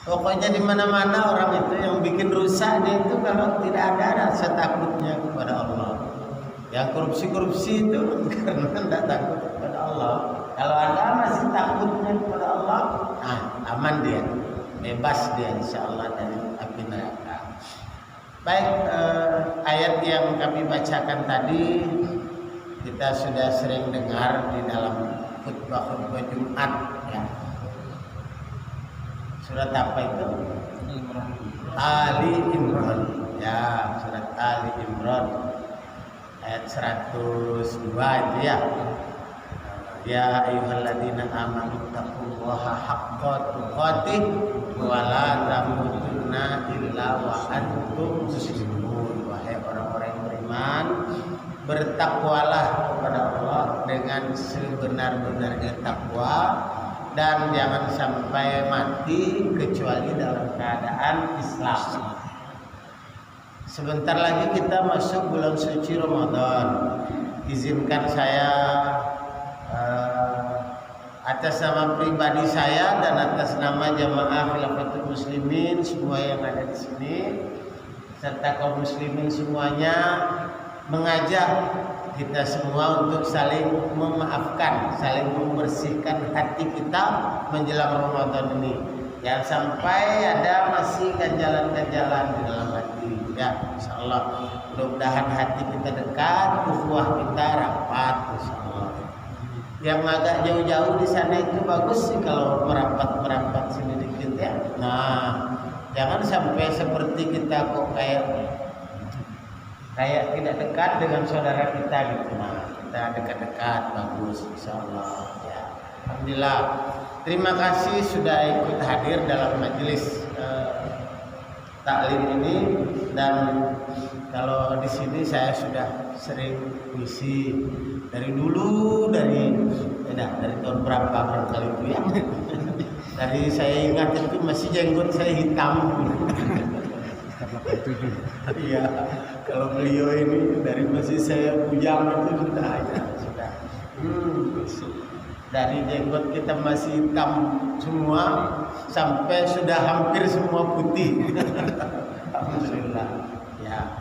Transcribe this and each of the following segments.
Pokoknya di mana-mana orang itu yang bikin rusak dia itu kalau tidak ada rasa takutnya kepada Allah. Yang korupsi itu karena tidak takut kepada Allah. Kalau ada masih takutnya kepada Allah, aman dia, bebas dia insya Allah dari api neraka. Baik, ayat yang kami bacakan tadi kita sudah sering dengar di dalam khutbah-khutbah Jumat ya. Surat apa itu? Ali Imran. Ya, surat Ali Imran ayat 102 itu ya. Ya ayyuhalladzina amanu taqullaha haqqa tuqatih wa la tamutunna illa wa antum muslimun. Wahai orang-orang yang beriman, bertakwalah kepada Allah dengan sebenar-benarnya takwa dan jangan sampai mati kecuali dalam keadaan Islam. Sebentar lagi kita masuk bulan suci Ramadan. Izinkan saya atas nama pribadi saya dan atas nama jamaah Khilafatul Muslimin semua yang ada di sini serta kaum muslimin semuanya mengajak kita semua untuk saling memaafkan, saling membersihkan hati kita menjelang Ramadan ini. Jangan sampai ada masih ganjalan-ganjalan di dalam hati. Ya, insyaallah mudah-mudahan hati kita dekat, ukhuwah kita rapat insyaallah. Yang agak jauh-jauh di sana itu bagus sih kalau merapat sini dikit ya. Nah, jangan sampai seperti kita kok kayak tidak dekat dengan saudara kita gitu. Nah, kita dekat-dekat bagus insyaallah ya. Alhamdulillah. Terima kasih sudah ikut hadir dalam majelis taklim ini, dan kalau di sini saya sudah sering ngisi dari dulu dari tahun berapa barangkali itu ya. Dari saya ingat itu masih jenggot saya hitam. Iya, kalau beliau ini dari masih saya bujang itu sudah ya sudah. Dari jenggot kita masih hitam semua sampai sudah hampir semua putih. Alhamdulillah. Ya.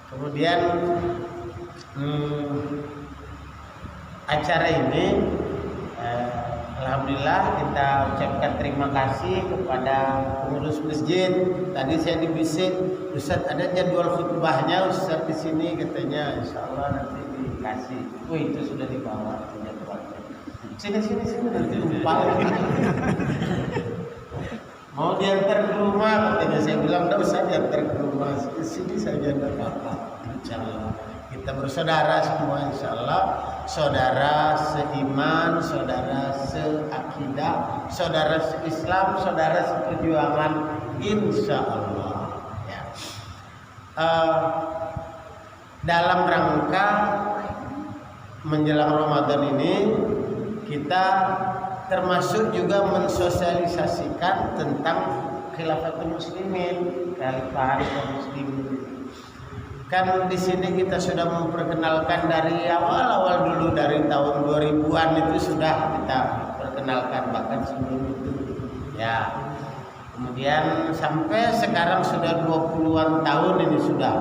Kemudian acara ini alhamdulillah kita ucapkan terima kasih kepada pengurus masjid. Tadi saya dibisik, Ustaz ada jadwal khutbahnya Ustaz di sini katanya, insyaallah nanti dikasih. Oh itu sudah dibawa jadwalnya. Sini nanti lupa. Mau diantar ke rumah katanya, saya bilang enggak usah diantar ke rumah, sini saja enggak apa-apa. Insyaallah kita bersaudara semua insyaallah, saudara seiman, saudara seakidah, saudara seislam, saudara seperjuangan insyaallah ya. Dalam rangka menjelang Ramadan ini kita termasuk juga mensosialisasikan tentang Khilafatul Muslimin, kekhalifahan kaum muslimin. Kan di sini kita sudah memperkenalkan dari awal dulu, dari tahun 2000-an itu sudah kita perkenalkan, bahkan sebelum itu ya. Kemudian sampai sekarang sudah 20-an tahun ini sudah.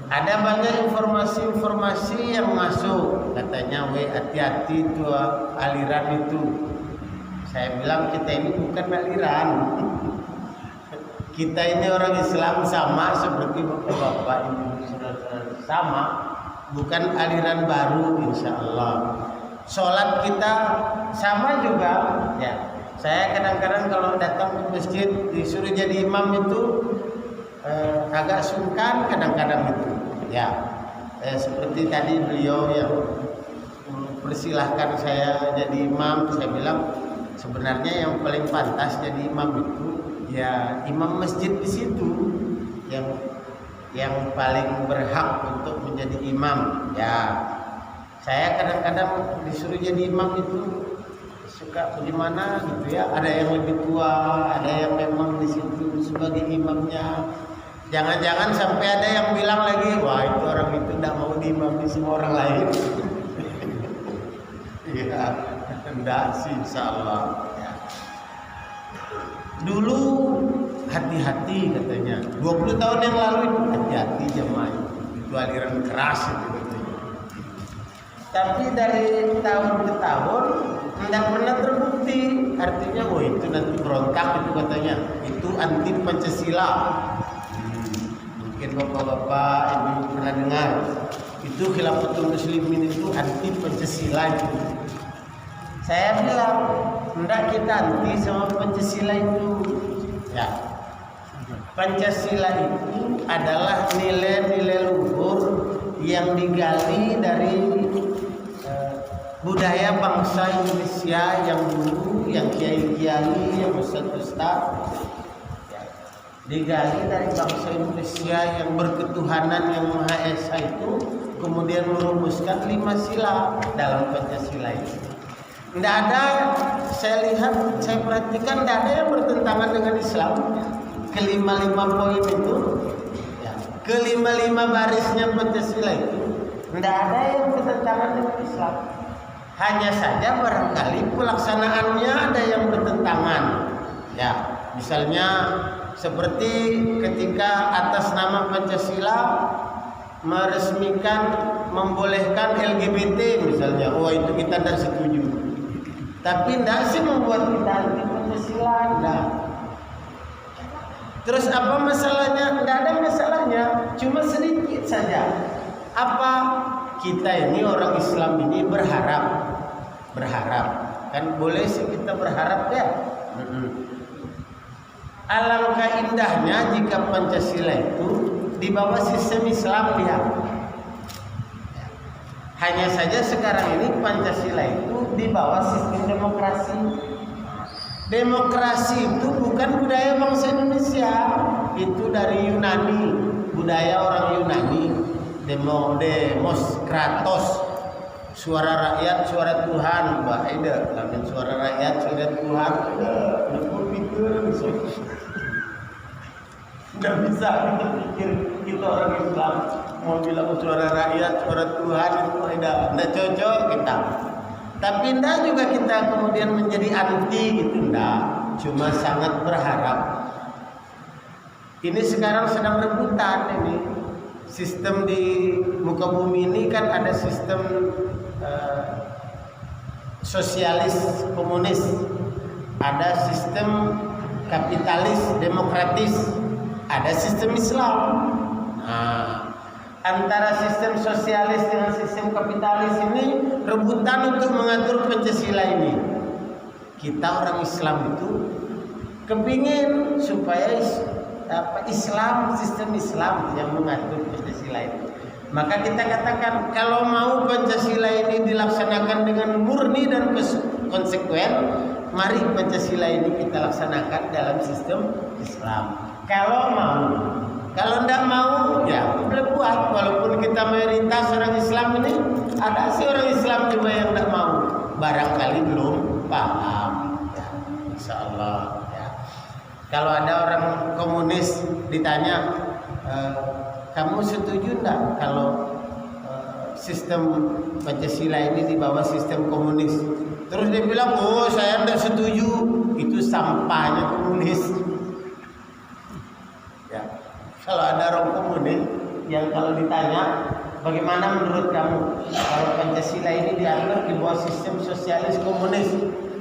Ada banyak informasi-informasi yang masuk, katanya hati-hati itu aliran itu. Saya bilang kita ini bukan aliran. Kita ini orang Islam sama seperti bapak-bapak ibu saudara sama, bukan aliran baru insyaallah. Sholat kita sama juga ya. Saya kadang-kadang kalau datang ke masjid disuruh jadi imam itu agak sungkan kadang-kadang itu ya. Seperti tadi beliau yang persilahkan saya jadi imam, saya bilang sebenarnya yang paling pantas jadi imam itu ya imam masjid di situ, yang paling berhak untuk menjadi imam ya. Saya kadang-kadang disuruh jadi imam itu suka bagaimana gitu ya, ada yang lebih tua, ada yang memang di situ sebagai imamnya. Jangan-jangan sampai ada yang bilang lagi, wah itu orang itu tidak mau diimami semua orang lain. Ya, enggak sih insyaallah ya. Dulu hati-hati katanya. 20 tahun yang lalu itu hati-hati jamaah. Itu aliran keras itu katanya. Tapi dari tahun ke tahun tidak pernah terbukti. Artinya, oh itu nanti berontak itu katanya. Itu anti Pancasila. Mungkin bapak-bapak ibu pernah dengar. Itu Khilafatul Muslimin itu anti Pancasila itu. Saya bilang, hendak kita anti sama Pancasila itu. Ya, Pancasila itu adalah nilai-nilai luhur yang digali dari budaya bangsa Indonesia yang dulu, yang kiai-kiai, yang ustaz-ustaz, ya, digali dari bangsa Indonesia yang berketuhanan yang Maha Esa itu, kemudian merumuskan 5 sila dalam Pancasila itu. Tidak ada, saya lihat, saya perhatikan tidak ada yang bertentangan dengan Islam. Kelima-lima poin itu, ya, kelima-lima barisnya Pancasila itu, tidak ada yang bertentangan dengan Islam. Hanya saja barangkali pelaksanaannya ada yang bertentangan. Ya, misalnya seperti ketika atas nama Pancasila meresmikan, membolehkan LGBT misalnya, oh itu kita tidak setuju. Tapi tidak sih membuat kita anti Pancasila, tidak. Terus apa masalahnya? Tidak ada masalahnya, cuma sedikit saja. Apa kita ini orang Islam ini berharap, kan boleh sih kita berharap ya. Alangkah indahnya jika Pancasila itu di bawah sistem Islam dia. Hanya saja sekarang ini Pancasila itu di bawah sistem demokrasi. Demokrasi itu bukan budaya bangsa Indonesia, itu dari Yunani, budaya orang Yunani. Demos kratos, suara rakyat, suara Tuhan. Mbak Ida, lamin suara rakyat, suara Tuhan. Tidak bisa kita pikir kita orang Islam mau bilang suara rakyat, suara Tuhan itu tidak cocok kita. Tapi tidak juga kita kemudian menjadi anti gitu, tidak. Cuma sangat berharap. Ini sekarang sedang rebutan ini. Sistem di muka bumi ini kan ada sistem sosialis komunis, ada sistem kapitalis demokratis, ada sistem Islam. Nah, antara sistem sosialis dengan sistem kapitalis ini rebutan untuk mengatur Pancasila ini. Kita orang Islam itu kepingin supaya Islam, sistem Islam yang mengatur Pancasila itu. Maka kita katakan kalau mau Pancasila ini dilaksanakan dengan murni dan konsekuen, mari Pancasila ini kita laksanakan dalam sistem Islam. Kalau mau, kalau tidak mau ya boleh buat. Walaupun kita mayoritas orang Islam ini, ada sih orang Islam juga yang tidak mau. Barangkali belum paham. Ya, insya Allah. Kalau ada orang komunis ditanya, kamu setuju enggak kalau sistem Pancasila ini di bawah sistem komunis? Terus dia bilang, oh saya enggak setuju, itu sampahnya komunis. Ya, kalau ada orang komunis yang kalau ditanya, bagaimana menurut kamu kalau Pancasila ini diatur di bawah sistem sosialis komunis?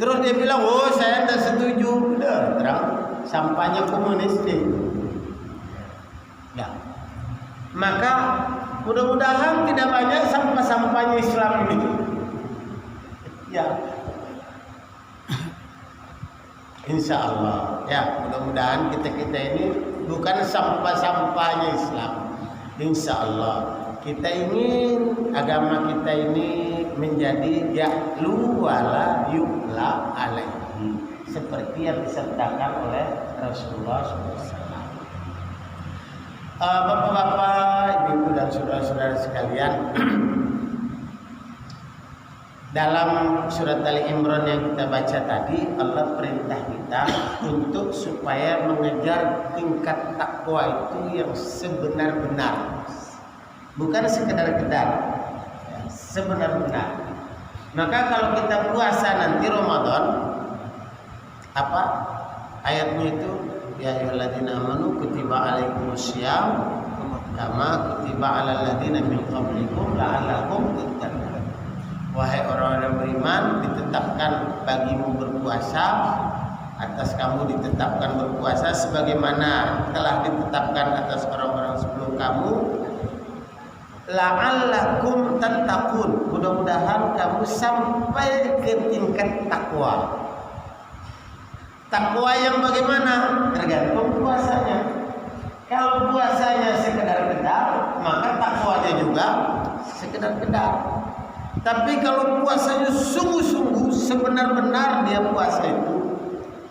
Terus dia bilang, oh saya enggak setuju, udah terang. Sampahnya komunis deh. Ya. Maka mudah-mudahan tidak banyak sampah-sampahnya Islam ini. Ya. Insya Allah. Ya, mudah-mudahan kita ini bukan sampah-sampahnya Islam. Insya Allah. Kita ingin agama kita ini menjadi ya'lu wala yu'la alaihi, seperti yang disertakan oleh Rasulullah SAW. Bapak-bapak, ibu dan saudara-saudara sekalian, dalam surat Ali Imran yang kita baca tadi, Allah perintah kita untuk supaya mengejar tingkat takwa itu yang sebenar-benar, bukan sekedar-kedar, sebenar-benar. Maka kalau kita puasa nanti Ramadan, apa? Ayatnya itu ya ayyuhalladzina amanu kutiba alaikumussyam kama kutiba alal ladzina min qablikum la'allakum tattaqun. Wahai orang-orang beriman, ditetapkan bagimu berpuasa, atas kamu ditetapkan berpuasa sebagaimana telah ditetapkan atas orang-orang sebelum kamu, la'allakum tattaqun, mudah-mudahan kamu sampai ke tingkat takwa. Takwa yang bagaimana? Tergantung puasanya. Kalau puasanya sekedar kedar, maka takwanya juga sekedar kedar. Tapi kalau puasanya sungguh-sungguh, sebenar-benar dia puasa itu,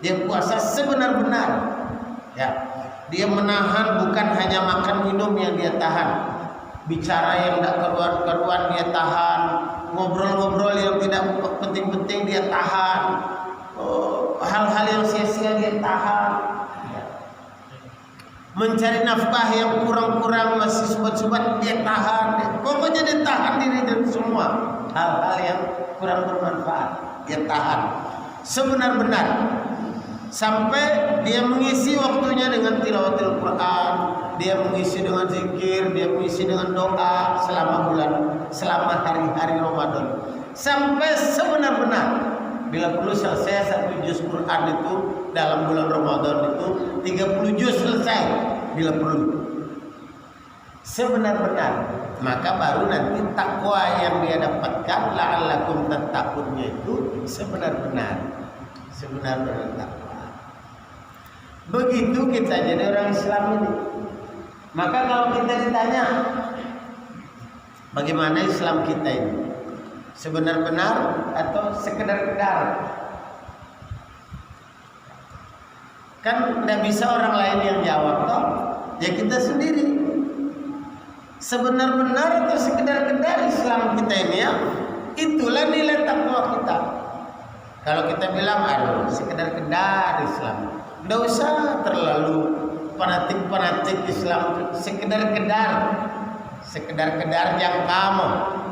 dia puasa sebenar-benar. Ya, dia menahan, bukan hanya makan minum yang dia tahan, bicara yang tidak keruan-keruan dia tahan, ngobrol-ngobrol yang tidak penting-penting dia tahan, hal-hal yang sia-sia dia tahan. Mencari nafkah yang kurang-kurang masih sobat-sobat dia tahan. Pokoknya dia tahan diri dan semua hal-hal yang kurang bermanfaat dia tahan sebenar-benar, sampai dia mengisi waktunya dengan tilawatil Quran, dia mengisi dengan zikir, dia mengisi dengan doa selama hari-hari Ramadan, sampai sebenar-benar. Bila perlu selesai satu juz Quran itu dalam bulan Ramadan itu 30 juz selesai bila perlu. Sebenar-benar, maka baru nanti takwa yang dia dapatkan la'allakum tattaqunnya itu sebenar-benar takwa. Begitu kita jadi orang Islam ini. Maka kalau kita ditanya bagaimana Islam kita ini, sebenar-benar atau sekedar kedar? Kan tidak bisa orang lain yang jawab toh, ya kita sendiri. Sebenar-benar atau sekedar kedar Islam kita ini ya, itulah nilai takwa kita. Kalau kita bilang aduh sekedar kedar Islam, tidak usah terlalu fanatik Islam, sekedar kedar yang kamu.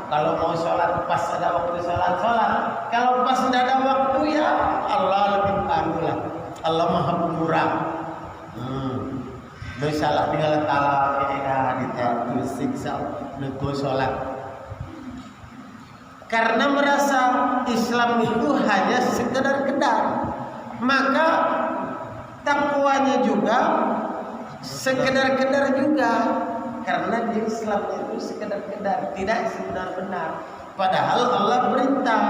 Kalau mau sholat pas ada waktu sholat. Kalau pas tidak ada waktu ya Allah lebih panulah. Allah maha pemurah. Dosalah tinggal talak ya ditatu siksa nego sholat. Karena merasa Islam itu hanya sekedar kedar, maka takwanya juga sekedar kedar juga. Karena di Islam itu sekedar kedar, tidak sebenar-benar. Padahal Allah perintah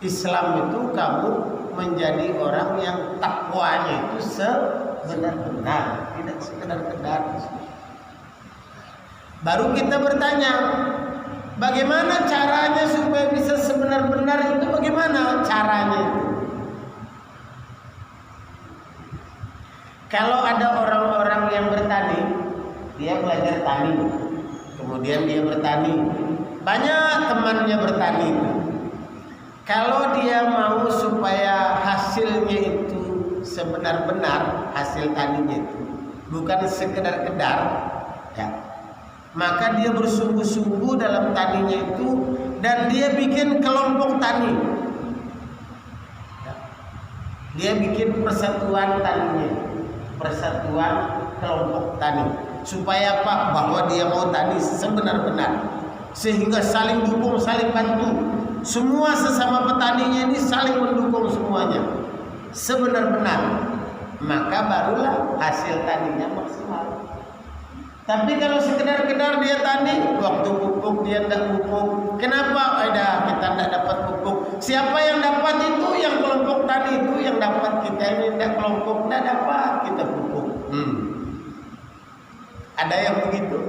Islam itu kamu menjadi orang yang takwanya itu sebenar-benar, tidak sekedar kedar. Baru kita bertanya, bagaimana caranya supaya bisa sebenar-benar itu? Bagaimana caranya itu? Kalau ada orang-orang yang bertani, dia belajar tani, kemudian dia bertani, banyak temannya bertani. Kalau dia mau supaya hasilnya itu sebenar-benar, hasil taninya itu bukan sekedar kedar, ya, maka dia bersungguh-sungguh dalam taninya itu dan dia bikin kelompok tani, ya. Dia bikin persatuan taninya, persatuan kelompok tani. Supaya apa? Bahwa dia mau tani sebenar-benar, sehingga saling dukung, saling bantu. Semua sesama petaninya ini saling mendukung semuanya sebenar-benar, maka barulah hasil taninya maksimal. Tapi kalau sekedar-kedar dia tani, waktu pupuk dia tidak pupuk. Kenapa? Kita tidak dapat pupuk. Siapa yang dapat itu? Yang kelompok tani itu yang dapat. Kita ini tidak, kelompok tidak dapat kita pupuk. Ada yang begitu,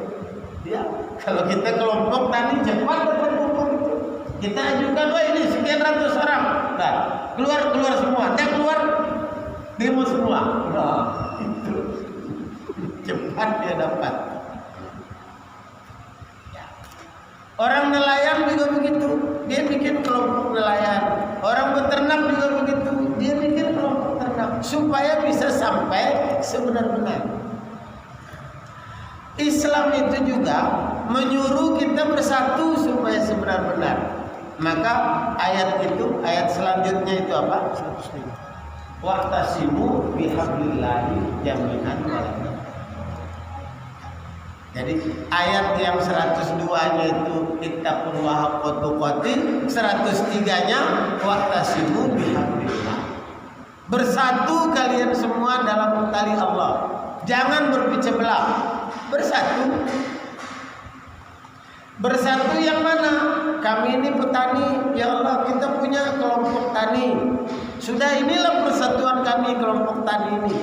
ya. Kalau kita kelompok tani cepat dapat pupuk itu, kita ajukan, ini sekian ratus orang, nah, keluar semua, dia keluar demo semua, nah, itu cepat dia dapat. Ya. Orang nelayan juga begitu, dia bikin kelompok nelayan. Orang beternak juga begitu, dia bikin kelompok ternak supaya bisa sampai sebenar-benar. Islam itu juga menyuruh kita bersatu supaya sebenar-benar. Maka ayat selanjutnya itu apa? wa'tasimu bihablillahi jami'an wala tafarraqu. Jadi ayat yang 102-nya itu ittaqullaha haqqa tuqatih, 103-nya wa'tasimu bihablillah. Bersatu kalian semua dalam tali Allah. Jangan berpecah belah. Bersatu. Bersatu yang mana? Kami ini petani, ya Allah, kita punya kelompok tani. Sudah, inilah persatuan kami kelompok tani ini.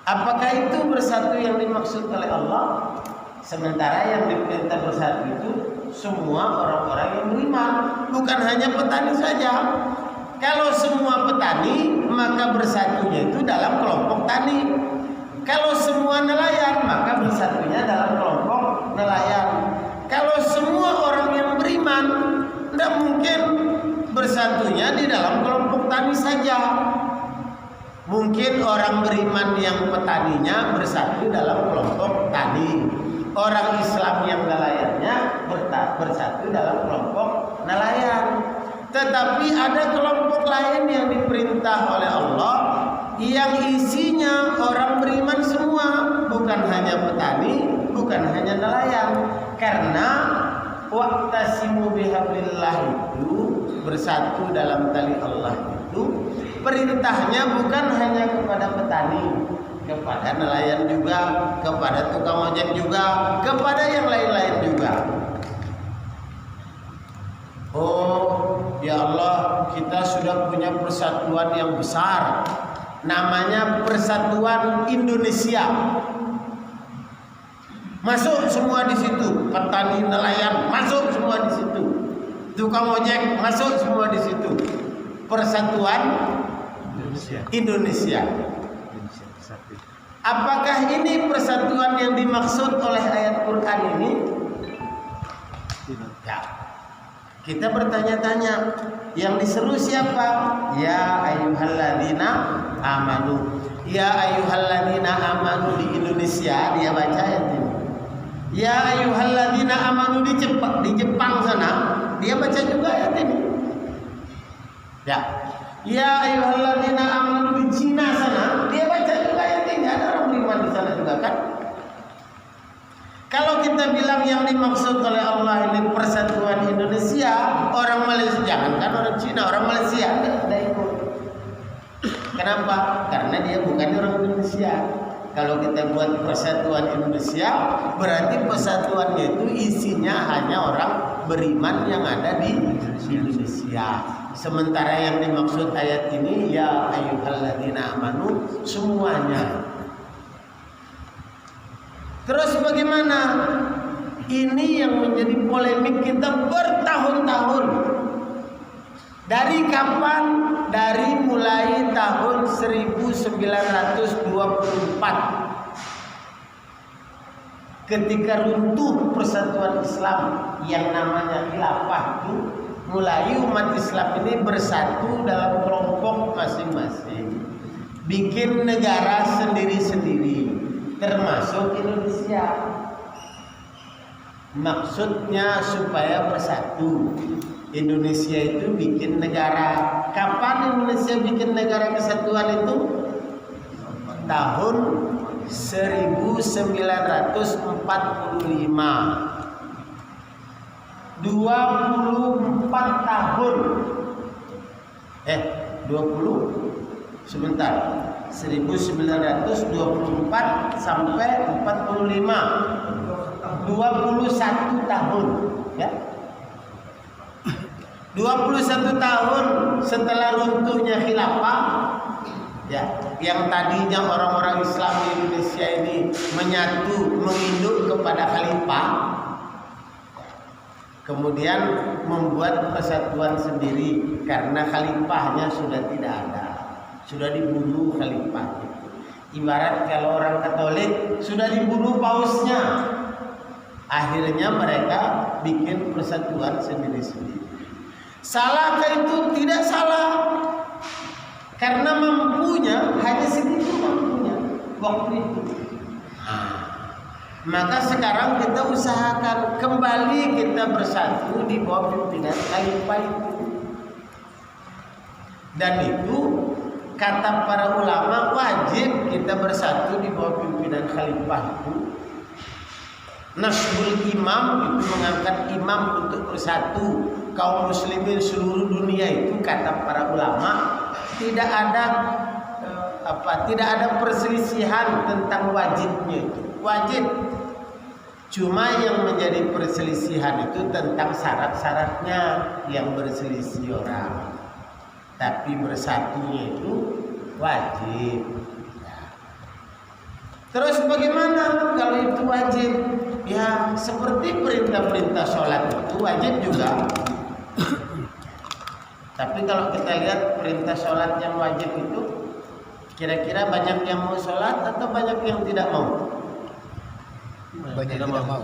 Apakah itu bersatu yang dimaksud oleh Allah? Sementara yang diperintah bersatu itu semua orang-orang yang beriman, bukan hanya petani saja. Kalau semua petani, maka bersatunya itu dalam kelompok tani. Kalau semua nelayan, maka bersatunya dalam kelompok nelayan. Kalau semua orang yang beriman, tidak mungkin bersatunya di dalam kelompok tani saja. Mungkin orang beriman yang petaninya bersatu dalam kelompok tani. Orang Islam yang nelayannya bersatu dalam kelompok nelayan. Tetapi ada kelompok lain yang diperintah oleh Allah yang isinya orang beriman semua, bukan hanya petani, bukan hanya nelayan. Karena wa'tasimu bihablillah itu bersatu dalam tali Allah itu perintahnya bukan hanya kepada petani, kepada nelayan juga, kepada tukang ojek juga, kepada yang lain-lain juga. Oh ya Allah, kita sudah punya persatuan yang besar, namanya Persatuan Indonesia. Masuk semua di situ, petani nelayan masuk semua di situ, tukang ojek masuk semua di situ. Persatuan Indonesia. Apakah ini persatuan yang dimaksud oleh ayat Quran ini? Ya. Kita bertanya-tanya, yang diseru siapa? Ya ayyuhalladzina amanu. Ya ayyuhalladzina amanu di Indonesia dia baca ayat ini. Ya ayyuhalladzina amanu di Jepang sana dia baca juga ayat ini. Ya. Ya ayyuhalladzina amanu di Cina sana dia baca juga ayat ini. Ada orang beriman di sana juga kan? Kalau kita bilang yang dimaksud oleh Allah ini Persatuan Indonesia, orang Malaysia, jangankan orang Cina, orang Malaysia ada ikut. Kenapa? Karena dia bukan orang Indonesia. Kalau kita buat Persatuan Indonesia, berarti persatuannya itu isinya hanya orang beriman yang ada di Indonesia. Sementara yang dimaksud ayat ini ya ayyuhalladzina amanu semuanya. Terus bagaimana? Ini yang menjadi polemik kita bertahun-tahun. Dari kapan? Dari mulai tahun 1924. Ketika runtuh persatuan Islam yang namanya khilafah itu, mulai umat Islam ini bersatu dalam kelompok masing-masing. Bikin negara sendiri-sendiri, termasuk Indonesia. Maksudnya supaya bersatu. Indonesia itu bikin negara. Kapan Indonesia bikin negara kesatuan itu? Tahun 1945. 24 tahun. 1924 sampai 45. 21 tahun, ya. 21 tahun setelah runtuhnya khilafah, ya, yang tadinya orang-orang Islam di Indonesia ini menyatu, menginduk kepada khalifah, kemudian membuat persatuan sendiri karena khalifahnya sudah tidak ada, sudah dibunuh khalifah. Ibarat kalau orang Katolik sudah dibunuh pausnya, akhirnya mereka bikin persatuan sendiri-sendiri. Salahkah itu? Tidak salah, karena mampunya hanya segitu mampunya waktu itu. Maka sekarang kita usahakan kembali kita bersatu di bawah pimpinan khalifah itu. Dan itu kata para ulama wajib kita bersatu di bawah pimpinan khalifah itu. Nasbul imam itu mengangkat imam untuk bersatu kaum muslimin seluruh dunia itu kata para ulama tidak ada perselisihan tentang wajibnya itu. Wajib. Cuma yang menjadi perselisihan itu tentang syarat-syaratnya yang berselisih orang. Tapi bersatunya itu wajib. Terus bagaimana kalau itu wajib? Ya seperti perintah-perintah sholat itu wajib juga. Tapi kalau kita lihat perintah sholat yang wajib itu, kira-kira banyak yang mau sholat atau banyak yang tidak mau? Banyak yang tidak mau.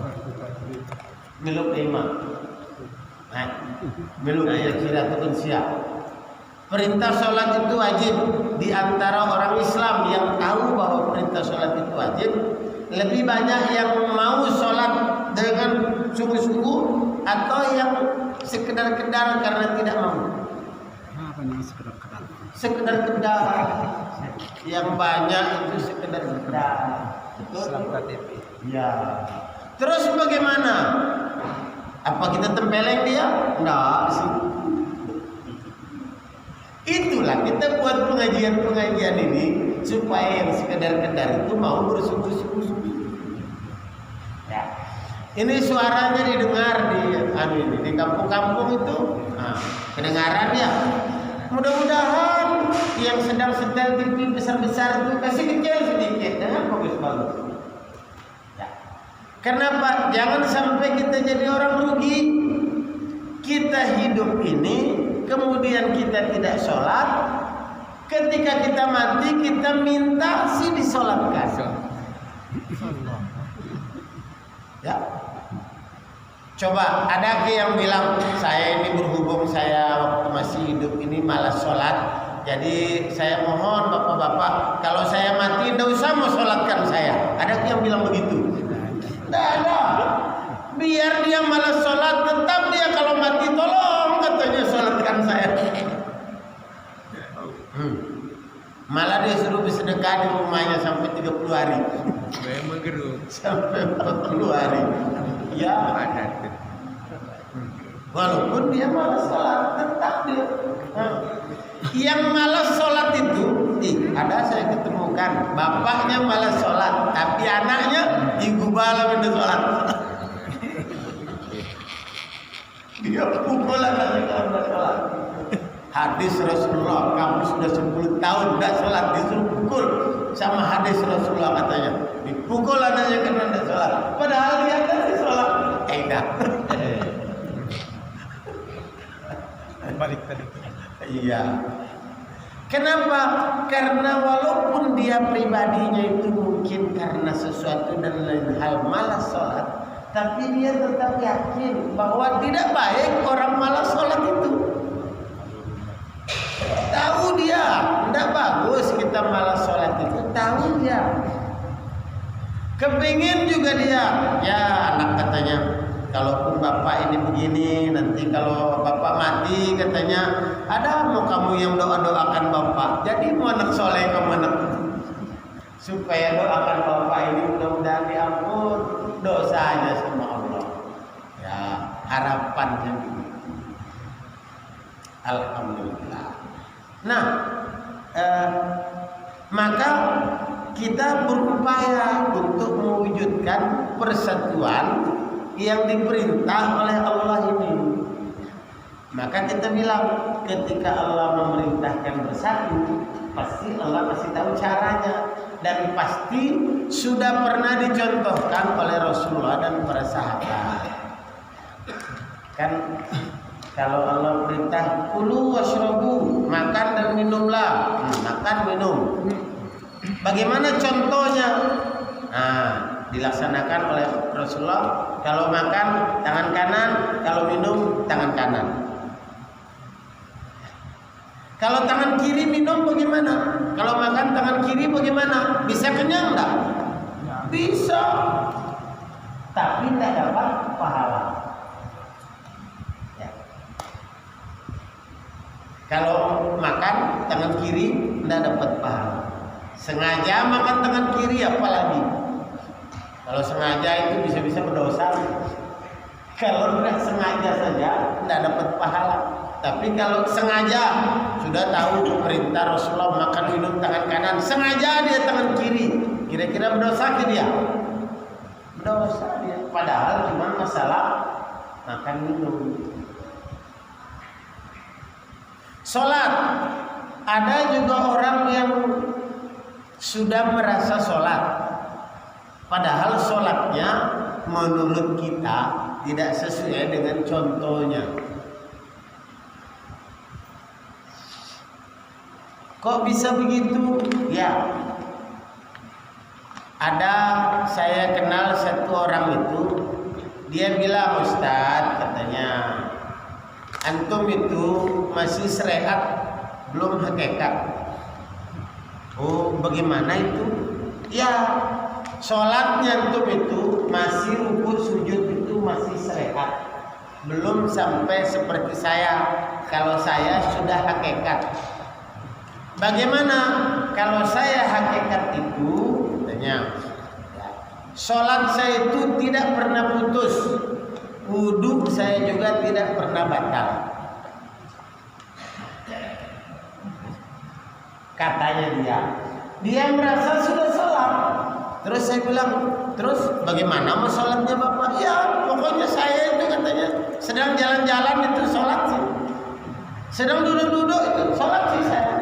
Meluk imam. Meluk kira-kira ataupun siap. Perintah sholat itu wajib. Di antara orang Islam yang tahu bahwa perintah sholat itu wajib, lebih banyak yang mau sholat dengan sungguh-sungguh atau yang sekedar-kedar karena tidak mau. Apa nih sekedar-kedar? Sekedar-kedar. Yang banyak itu sekedar-kedar. Islam KTP. Ya. Terus bagaimana? Apa kita tempeleng dia? Enggak sih. Itulah kita buat pengajian-pengajian ini supaya yang sekedar-kedar itu mau bersungguh-sungguh. Ya. Ini suaranya didengar di kampung-kampung itu. Nah, kedengaran ya. Mudah-mudahan yang sedang setel TV besar-besar itu kasih kecil sedikit, jangan bagus-bagus. Ya. Kenapa? Jangan sampai kita jadi orang rugi. Kita hidup ini, kemudian kita tidak sholat. Ketika kita mati, kita minta si disolatkan. Ya. Coba ada yang bilang saya ini berhubung saya waktu masih hidup ini malas sholat, jadi saya mohon bapak-bapak kalau saya mati tidak usah mau sholatkan saya. Ada yang bilang begitu? Tidak ada. Biar dia malas sholat, tetap dia kalau mati tolong katanya sholatkan saya. Malah dia suruh bersedekah di rumahnya sampai 30 hari. Sampai 40 hari. Ya, walaupun dia malas sholat, tetap dia. Yang malas sholat itu, ada saya ketemukan, bapaknya malas sholat, tapi anaknya digubala minta sholat. Dia pukul anaknya kalau tidak sholat. Hadis Rasulullah, kamu sudah 10 tahun tidak sholat, disuruh pukul sama hadis Rasulullah katanya. Dipukul anaknya karena tidak sholat. Padahal dia kan sholat. Balik tadi. Iya. Kenapa? Karena walaupun dia pribadinya itu mungkin karena sesuatu dan lain hal malas sholat, tapi dia tetap yakin bahwa tidak baik orang malas sholat itu. Tahu dia, tidak bagus kita malas sholat itu. Tahu dia. Kepingin juga dia. Ya anak katanya, kalaupun bapak ini begini, nanti kalau bapak mati katanya, ada mau kamu yang doakan bapak. Jadi mau anak soleh kamu anak supaya doakan bapak ini mudah-mudahan diampun dosanya sama Allah. Ya harapannya. Alhamdulillah. Nah, maka kita berupaya untuk mewujudkan persatuan yang diperintah oleh Allah ini. Maka kita bilang ketika Allah memerintahkan bersatu, pasti Allah masih tahu caranya dan pasti sudah pernah dicontohkan oleh Rasulullah dan para sahabat. Kan kalau Allah perintah kulu washrabu, makan dan minumlah. Makan minum. Bagaimana contohnya? Nah, dilaksanakan oleh Rasulullah. Kalau makan tangan kanan, kalau minum tangan kanan. Kalau tangan kiri minum bagaimana? Kalau makan tangan kiri bagaimana? Bisa kenyang enggak? Bisa. Tapi tidak dapat pahala. Ya. Kalau makan makan tangan kiri tidak dapat pahala. Sengaja makan tangan kiri apalagi. Kalau sengaja itu bisa-bisa berdosa. Kalau tidak sengaja saja tidak dapat pahala. Tapi kalau sengaja sudah tahu perintah Rasulullah makan minum tangan kanan, sengaja dia tangan kiri, kira-kira berdosa ke dia? Berdosa dia. Padahal cuma masalah makan minum. Sholat, ada juga orang yang sudah merasa sholat, padahal sholatnya menurut kita tidak sesuai dengan contohnya. Kok bisa begitu? Ya, ada saya kenal satu orang itu, dia bilang, Ustadz, katanya, antum itu masih syariat, belum hakikat. Oh, bagaimana itu? Ya, sholatnya antum itu masih rukuk sujud itu masih syariat, belum sampai seperti saya. Kalau saya sudah hakikat. Bagaimana kalau saya hakikat itu? Tanya, sholat saya itu tidak pernah putus, wudhu saya juga tidak pernah batal. Katanya dia merasa sudah sholat. Terus saya bilang, terus bagaimana mau sholatnya Bapak? Ya pokoknya saya itu katanya sedang jalan-jalan itu sholat sih, sedang duduk-duduk itu sholat sih saya.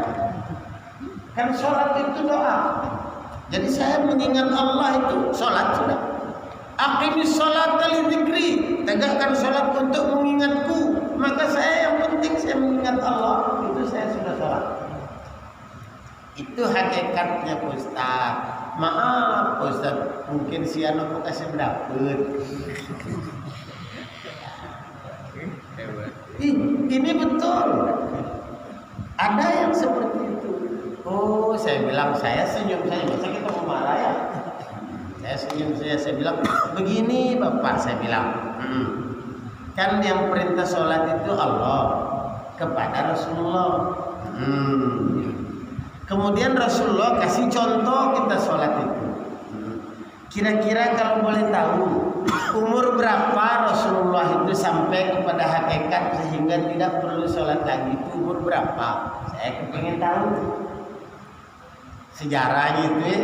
Kan sholat itu doa. Jadi saya mengingat Allah itu sholat sudah. Aqimis sholat li dzikri, tegakkan sholat untuk mengingatku. Maka saya yang penting saya mengingat Allah, itu saya sudah sholat. Itu hakikatnya Pak Ustaz. Maaf Pak Ustaz, mungkin si anak kasih berdapat. Ini betul. Ada yang seperti itu. Oh, saya bilang, saya senyum saja, masa kita mau marah ya? Saya senyum saja, saya bilang, begini Bapak, saya bilang, kan yang perintah sholat itu Allah kepada Rasulullah. Kemudian Rasulullah kasih contoh kita sholat itu. Kira-kira kalau boleh tahu, umur berapa Rasulullah itu sampai kepada hakikat sehingga tidak perlu sholat lagi, itu umur berapa? Saya pengen tahu sejarahnya itu ya.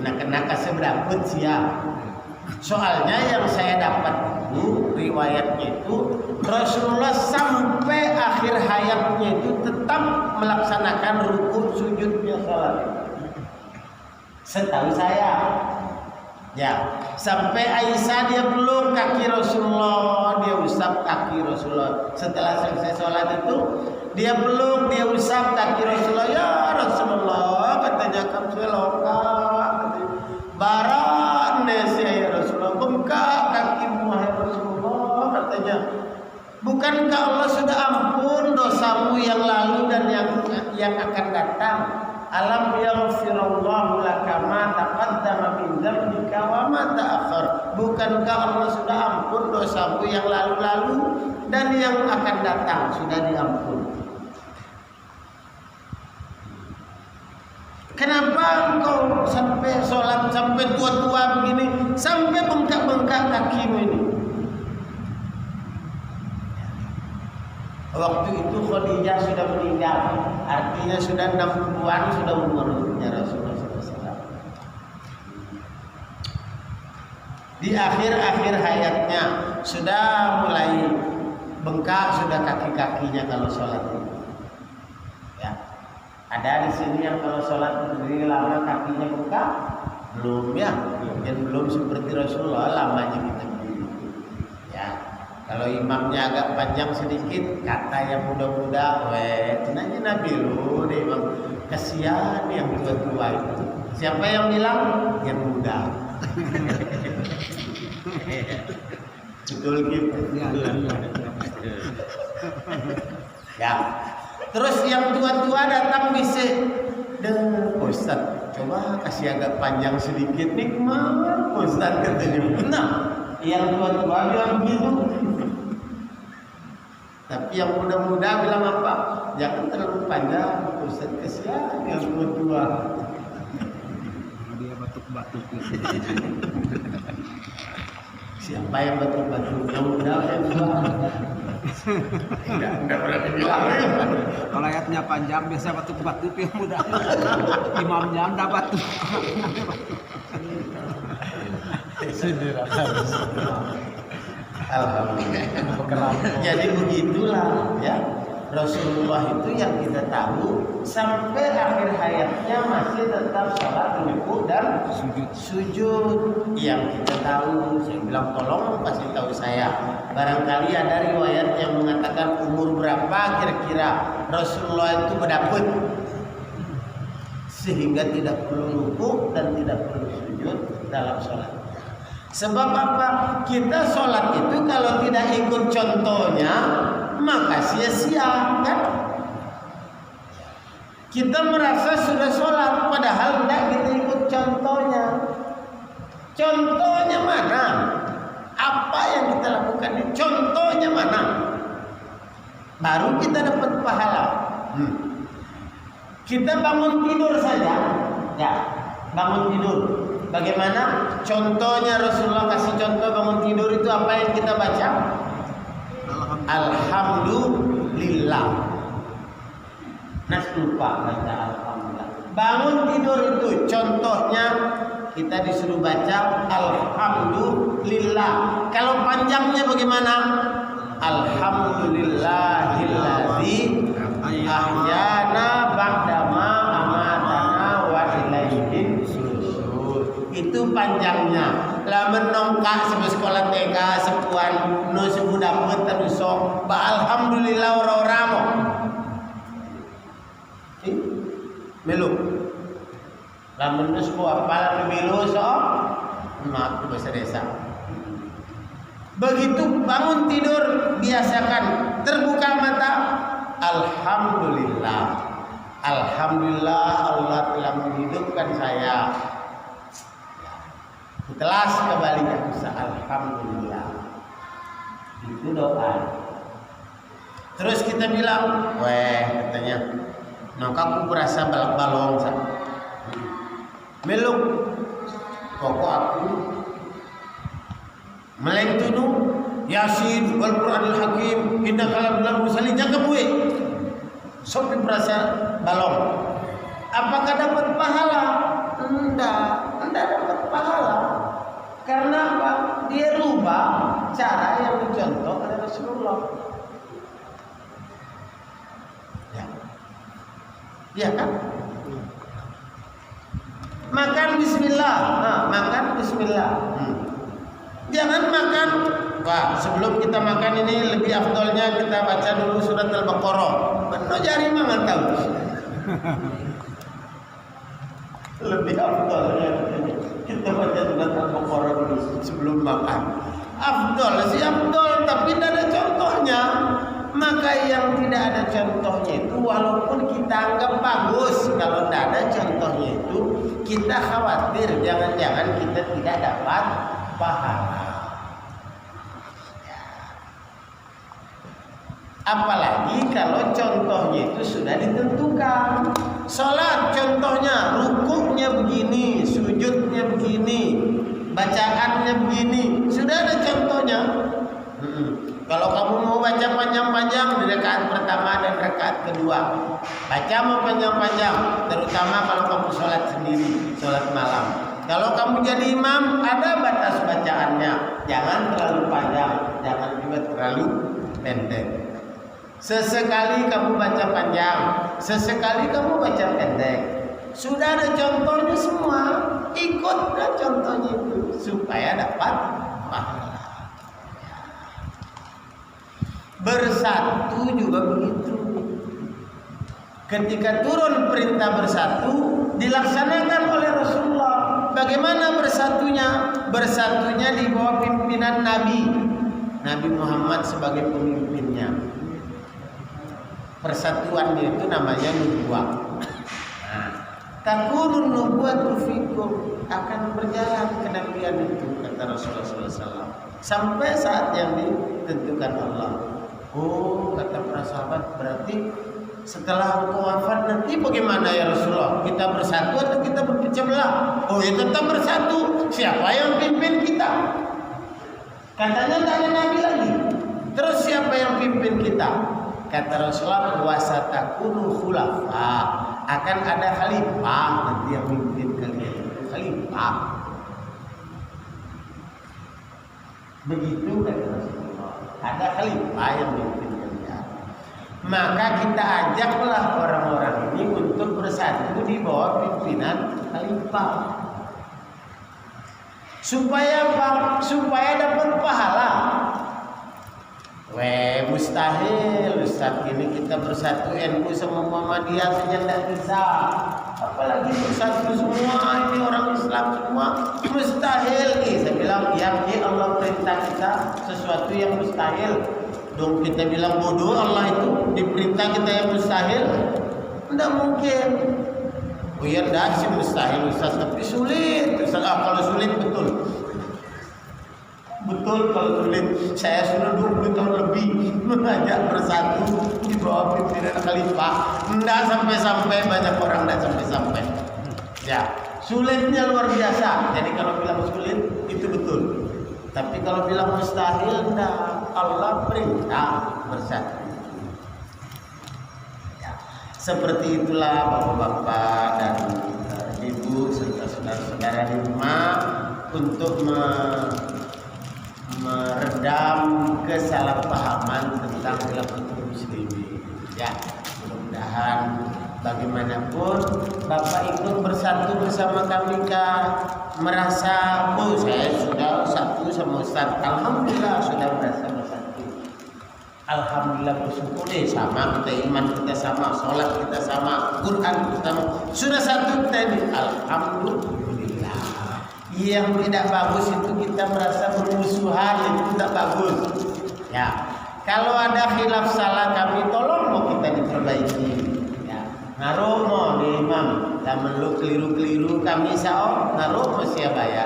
Nak seberapa sih ya. Soalnya yang saya dapat itu riwayatnya itu Rasulullah sampai akhir hayatnya itu tetap melaksanakan rukuk sujudnya sholat. Setahu saya ya, sampai Aisyah dia peluk kaki Rasulullah, dia usap kaki Rasulullah. Setelah selesai sholat itu dia peluk, dia usap kaki Rasulullah. Ya Rasulullah, katanya kamu seloka, barat nasi ya Rasulullah, bengkak kakimu ya Rasulullah, katanya. Bukankah Allah sudah ampun dosamu yang lalu dan yang akan datang? Alam yaghfirallahu laka ma taqaddama min dzambika wa ma ta'akhkhar. Bukankah Allah sudah ampun dosamu yang lalu-lalu dan yang akan datang sudah diampun? Kenapa engkau sampai sholat sampai tua-tua begini, sampai bengkak-bengkak kakimu ini? Waktu itu Khadijah sudah meninggal, artinya sudah 60-an sudah umurnya Rasulullah SAW. Di akhir-akhir hayatnya sudah mulai bengkak, sudah kaki-kakinya kalau sholat itu. Ya, ada di sini yang kalau sholat berdiri lama kakinya bengkak? Belum ya, mungkin belum seperti Rasulullah lamanya kita berdiri. Ya. Kalau imamnya agak panjang sedikit, kata yang muda-muda, nanya Nabi lu, dia imam, kasihan yang tua-tua itu. Siapa yang bilang? Yang muda. Betul gitu. Ya. Terus yang tua-tua datang bisa, Ustaz, coba kasih agak panjang sedikit nih, kemana Ustaz katanya. Nah, yang tua-tua bilang begitu. Tapi yang muda-muda bilang apa? Jangan terlalu panjang, Ustaz, kesian yang tua. Dia batuk-batuk. Siapa yang batuk-batuk? Yang muda yang tua? Enggak pernah dibilang. Kalau ayatnya panjang biasa batuk-batuk yang muda. Imamnya enggak batuk. Alhamdulillah. Jadi begitulah ya. Rasulullah itu yang kita tahu sampai akhir hayatnya masih tetap salat rukuk dan sujud. Yang kita tahu, saya bilang tolong kasih tahu saya. Barangkali ada riwayat yang mengatakan umur berapa kira-kira Rasulullah itu berdapat sehingga tidak perlu rukuk dan tidak perlu sujud dalam sholat. Sebab apa? Kita sholat itu kalau tidak ikut contohnya maka sia-sia, kan? Kita merasa sudah sholat padahal tidak kita ikut contohnya. Contohnya mana? Apa yang kita lakukan ini? Contohnya mana? Baru kita dapat pahala. Kita bangun tidur saja, ya, bangun tidur. Bagaimana contohnya Rasulullah kasih contoh bangun tidur itu apa yang kita baca? Alhamdulillah. Nas lupa baca alhamdulillah. Bangun tidur itu contohnya kita disuruh baca alhamdulillah. Kalau panjangnya bagaimana? Alhamdulillahilladzi ahyana ba'dama amatana wa ilaihin nusyur. Itu panjangnya. Lamun nongkak sampai sekolah TK sepuan no sebu dapet terus sok ba alhamdulillah ora-ora mo. Melu. Lamun nu sebu apal melu sok maaf itu bahasa desa. Begitu bangun tidur biasakan terbuka mata alhamdulillah. Alhamdulillah Allah telah menghidupkan saya. Telas kembalinya bisa alhamdulillah. Itu doa. Terus kita bilang, katanya, aku berasa balak-balong sa. Meluk pokok aku meleng tunu Yasin wal Qur'anil Hakim inna kalamul mursalin jaga buih. Sok berasa balong. Apakah dapat pahala? Enggak dapat pahala. Karena apa? Dia rubah cara yang dicontoh oleh Rasulullah. Ya kan? Makan bismillah. Makan bismillah. Jangan makan. Wah, sebelum kita makan ini lebih afdolnya kita baca dulu surat Al-Baqarah. Benar jari mangan tahu. Lebih afdolnya kita baca surat Al-Baqarah dulu sebelum makan. Afdol sih afdol, tapi tidak ada contohnya. Maka yang tidak ada contohnya itu walaupun kita anggap bagus, kalau tidak ada contohnya itu kita khawatir jangan-jangan kita tidak dapat pahala. Apalagi kalau contohnya itu sudah ditentukan. Salat contohnya rukuknya begini, sujudnya begini, bacaannya begini, sudah ada contohnya. Kalau kamu mau baca panjang-panjang di rakaat pertama dan rakaat kedua, baca mau panjang-panjang, terutama kalau kamu sholat sendiri, sholat malam. Kalau kamu jadi imam, ada batas bacaannya, jangan terlalu panjang, jangan juga terlalu pendek. Sesekali kamu baca panjang, sesekali kamu baca pendek. Sudah ada contohnya semua, ikutlah contohnya itu supaya dapat pahala. Bersatu juga begitu. Ketika turun perintah bersatu dilaksanakan oleh Rasulullah. Bagaimana bersatunya? Bersatunya di bawah pimpinan Nabi Muhammad sebagai pemimpinnya. Persatuannya itu namanya nubuwah. Takunun nubuwatu fikum, akan berjalan kenabian itu kata Rasulullah SAW sampai saat yang ditentukan Allah. Oh, kata para sahabat, berarti setelah engkau wafat nanti bagaimana ya Rasulullah? Kita bersatu atau kita berpecah belah? Oh ya tetap bersatu. Siapa yang pimpin kita? Katanya tak ada nabi lagi. Terus siapa yang pimpin kita? Kata Rasulullah, wasatakunu khulafa. Akan ada khalifah nanti yang pimpin kalian. Khalifah. Begitu kata Rasulullah. Ada khalifah yang pimpin kalian. Maka kita ajaklah orang-orang ini untuk bersatu di bawah pimpinan khalifah. Supaya apa? Supaya dapat pahala. Mustahil Ustaz, ini kita bersatu NU sama Muhammadiyah saja tidak bisa, apalagi bersatu semua ini orang Islam semua. Mustahil nih. Saya bilang ya Allah perintah kita sesuatu yang mustahil. Dong kita bilang bodoh Allah itu diperintah kita yang mustahil? Tidak mungkin. Oh ya dah sih mustahil Ustaz, tapi sulit Ustaz. Kalau sulit betul kalau sulit. Saya sudah 20 tahun lebih mengajak bersatu di bawah pimpinan khalifah. Tidak sampai-sampai, banyak orang tidak sampai-sampai. Ya, sulitnya luar biasa. Jadi kalau bilang sulit itu betul. Tapi kalau bilang mustahil, tidak. Allah perintah bersatu. Ya. Seperti itulah bapak-bapak dan ibu serta saudara-saudara di rumah untuk meredam kesalahpahaman tentang khilafatul muslimin. Ya, mudah-mudahan bagaimanapun Bapak ikut bersatu bersama kami merasa oh saya sudah satu sama Ustaz. Alhamdulillah sudah merasa bersatu. Alhamdulillah bersyukur deh sama kita, iman kita sama, sholat kita sama, Quran kita sama. Sudah satu kita ini. Alhamdulillah. Yang tidak bagus itu kita merasa bermusuhan, itu tidak bagus. Ya, kalau ada khilaf salah kami tolong mau kita diperbaiki. Ya, ngaruh mau di imam, dan lu keliru kami sao ngaruh mau siapa ya?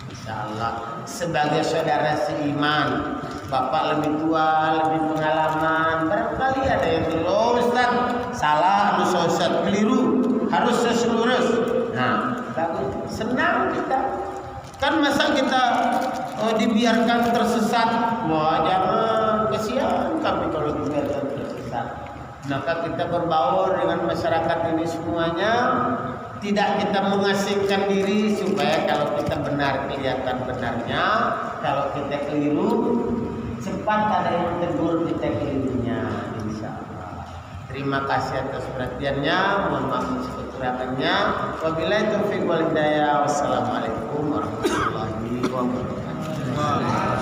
Insyaallah sebagai saudara seiman, bapak lebih tua, lebih pengalaman, barangkali ada yang bilang Ustaz salah, Ustaz keliru, harus seselurus. Nah, bagus. Senang kita. Kan masa kita dibiarkan tersesat? Wah, jangan, kasihan kami kalau dibiarkan tersesat. Maka kita berbaur dengan masyarakat ini semuanya. Tidak kita mengasingkan diri supaya kalau kita benar kelihatan benarnya, kalau kita keliru cepat ada yang tegur kita kelirunya. Insyaallah. Terima kasih atas perhatiannya. Mohon maaf kekurangannya. Wabillahi taufiq wal hidayah. Wassalamualaikum warahmatullahi wabarakatuh.